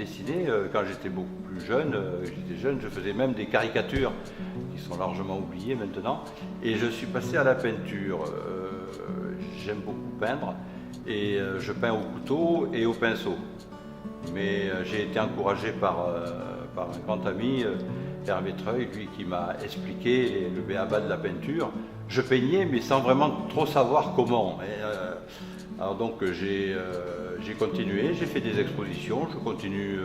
dessiné quand j'étais beaucoup plus jeune. Je faisais même des caricatures qui sont largement oubliées maintenant. Et je suis passé à la peinture. J'aime beaucoup peindre et je peins au couteau et au pinceau. Mais j'ai été encouragé par un grand ami, Hervé Treuil, lui qui m'a expliqué le b.a.-ba de la peinture. Je peignais mais sans vraiment trop savoir comment. Alors donc j'ai continué, j'ai fait des expositions, je continue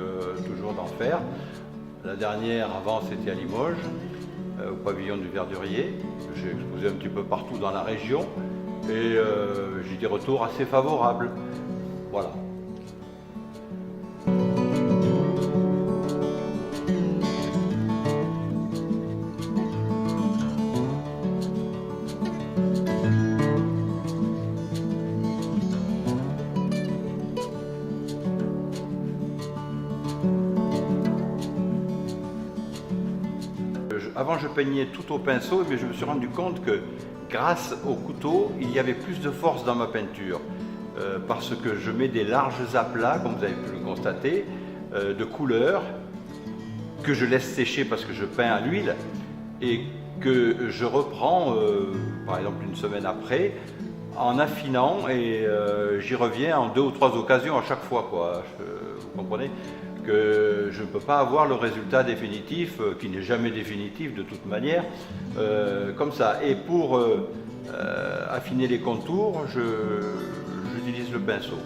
toujours d'en faire. La dernière avant c'était à Limoges, au pavillon du Verdurier. J'ai exposé un petit peu partout dans la région et j'ai des retours assez favorables. Voilà. Avant, je peignais tout au pinceau, mais je me suis rendu compte que grâce au couteau, il y avait plus de force dans ma peinture. Parce que je mets des larges aplats, comme vous avez pu le constater, de couleurs, que je laisse sécher parce que je peins à l'huile, et que je reprends, par exemple une semaine après, en affinant, et j'y reviens en 2 ou 3 occasions à chaque fois, quoi. Vous comprenez ? Que je ne peux pas avoir le résultat définitif, qui n'est jamais définitif de toute manière, comme ça. Et pour affiner les contours, j'utilise le pinceau.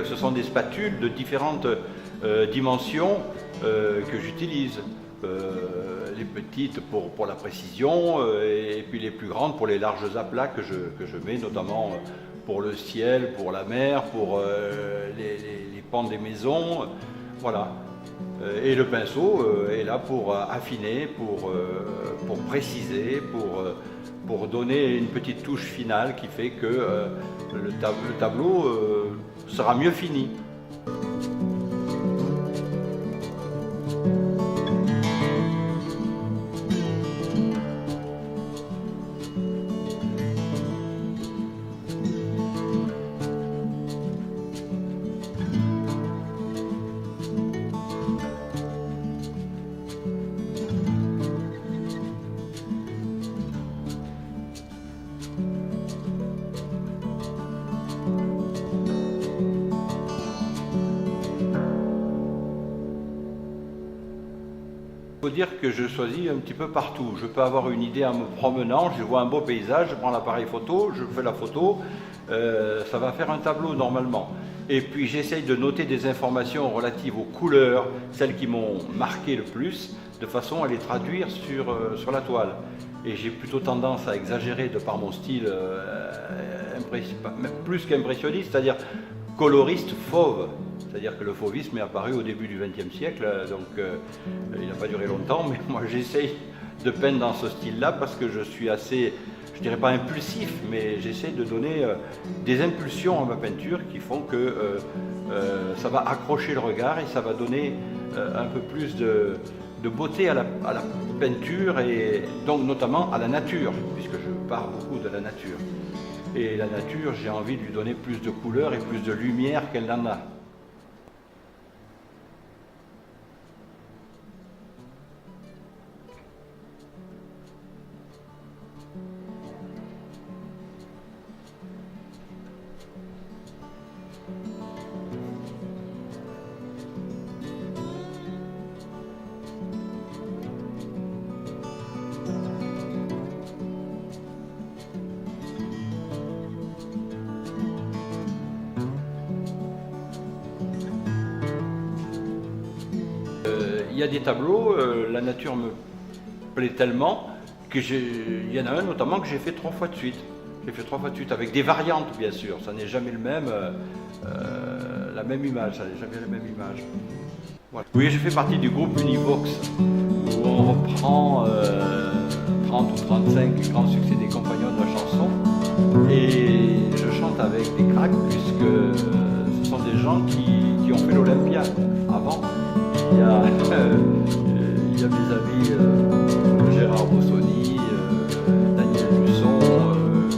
Ce sont des spatules de différentes dimensions que j'utilise. Les petites pour la précision, et puis les plus grandes pour les larges aplats que je mets, notamment pour le ciel, pour la mer, pour les pans des maisons. Voilà. Et le pinceau est là pour affiner, pour préciser, pour donner une petite touche finale qui fait que le tableau sera mieux fini. Il faut dire que je choisis un petit peu partout. Je peux avoir une idée en me promenant, je vois un beau paysage, je prends l'appareil photo, je fais la photo, ça va faire un tableau normalement. Et puis j'essaye de noter des informations relatives aux couleurs, celles qui m'ont marqué le plus, de façon à les traduire sur la toile. Et j'ai plutôt tendance à exagérer de par mon style plus qu'impressionniste, c'est-à-dire coloriste fauve. C'est-à-dire que le fauvisme est apparu au début du XXe siècle, donc il n'a pas duré longtemps, mais moi j'essaye de peindre dans ce style-là parce que je suis assez, je dirais pas impulsif, mais j'essaie de donner des impulsions à ma peinture qui font que ça va accrocher le regard et ça va donner un peu plus de beauté à la peinture et donc notamment à la nature, puisque je parle beaucoup de la nature. Et la nature, j'ai envie de lui donner plus de couleurs et plus de lumière qu'elle n'en a. Il y a des tableaux, la nature me plaît tellement il y en a un notamment que j'ai fait 3 fois de suite. J'ai fait 3 fois de suite avec des variantes bien sûr, ça n'est jamais la même image, ça n'est jamais la même image. Voilà. Oui, je fais partie du groupe Univox où on reprend 30 ou 35 grands succès des compagnons de la chanson et je chante avec des cracks puisque ce sont des gens qui ont fait l'Olympia avant. Il y a mes amis Gérard Bossoni, Daniel Busson,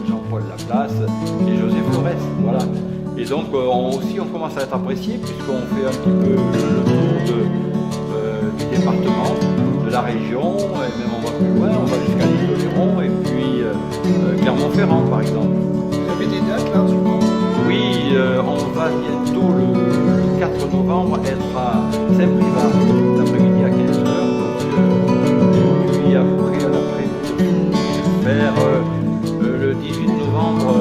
Jean-Paul Laplace et José Flores. Voilà. Et donc on commence à être apprécié puisqu'on fait un petit peu le tour la région, et même on va plus loin, on va jusqu'à l'île d'Oléron et puis Clermont-Ferrand par exemple. Vous avez des dates là en ce moment? Oui, on va bientôt le 4 novembre être à Saint-Privat, l'après-midi à 15h. Et puis après, à l'après-midi, faire le 18 novembre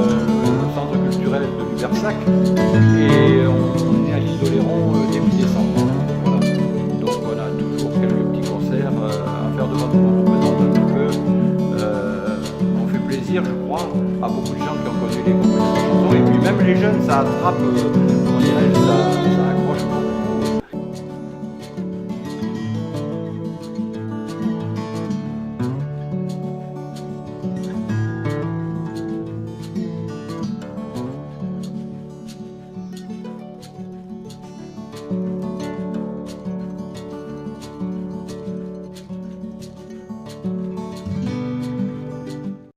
au centre culturel de Lubersac. Et on est à l'île d'Oléron début décembre. Voilà. Donc on a toujours quelques petits concerts à faire devant nous. On représente un petit peu. On fait plaisir, je crois, à beaucoup de gens qui ont connu les compositions de chansons. Et puis même les jeunes, ça attrape, on dirait, ça